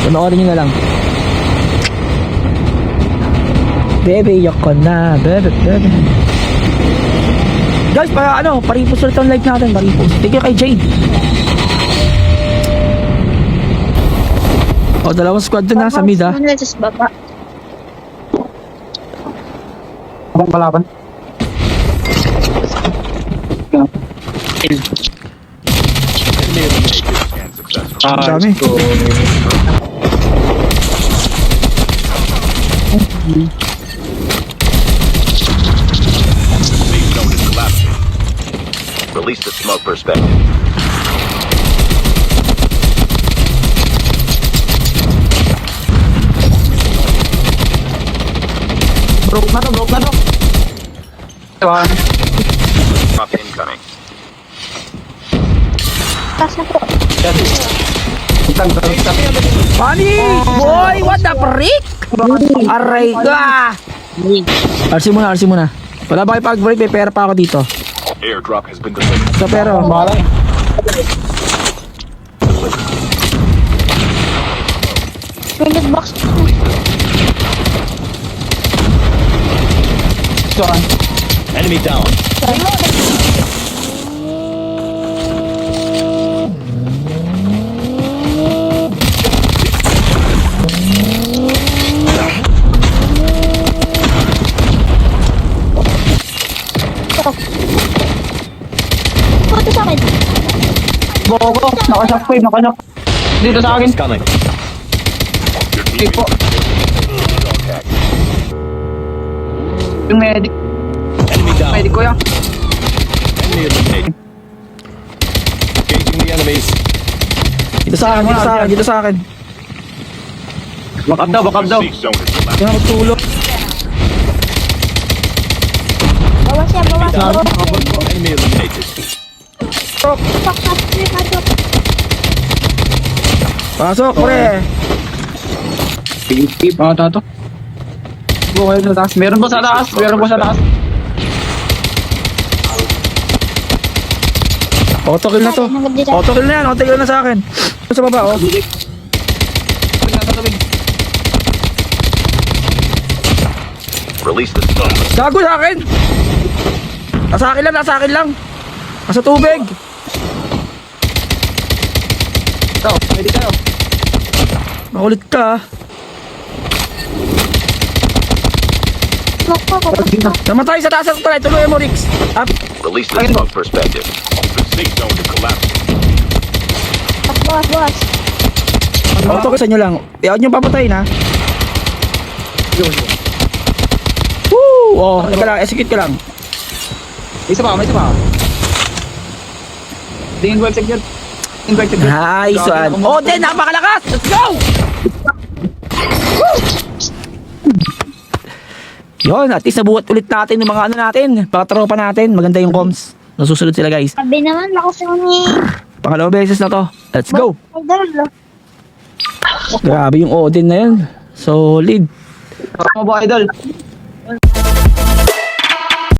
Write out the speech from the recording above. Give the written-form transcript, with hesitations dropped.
Panoorin nyo na lang. Bebe, yak ko na. Bebe. Guys, paripos ulit ang live natin. Paripos. Thank you kay Jade. Dalawang squad dun sa mid ha. Sa baba. Abang palaban. Ang dami. Release the smoke perspective. Broke na to. Drop incoming. Taas na po. Funny! Boy, what the frick? Aray ka! RC muna. Wala ba kayo pag-break? May pera pa ako dito. Airdrop has been delivered. Sa pero. Toilet box. Enemy down. Ito sa akin. Go. Naka-shock. Dito sa akin. Coming. Okay po. Yung medic. Enemy down. Medic ko yan. Enemy eliminated. Engaging the enemies. Dito sa akin. Back up daw. Safe zone is collapsed. Kaya magtulog. Bawas siya. Enemy eliminated. Pasok, pre. Keep. Tato. Go kayo sa taas. Meron po sa taas. Auto-kill na to. Auto-kill na sa akin. Sa baba, oh. Release the smoke. Gago sa akin. Nasa akin lang. Nasa tubig. Pwede kayo. Makulit ka. Namatay sa taas. Tuloy mo, Rix. Up. Release the smoke perspective. The safe zone is collapsing. Bawas. Auto-kill sa inyo lang. Huwag nyo papatayin, ha. Woo! Oh, execute ka lang. May isa pa. Tingin ko execute. Nice one. Oh, then, napakalakas. Let's go! Woo! Yun, at least nabuhat ulit natin yung mga natin. Tropa natin. Maganda yung comms. Nasusunod sila, guys. Sabi naman, lakas naman ni... Pangalawang beses na to. Let's go! Idol. Grabe yung Odin na yun. Solid. Ako ba, idol?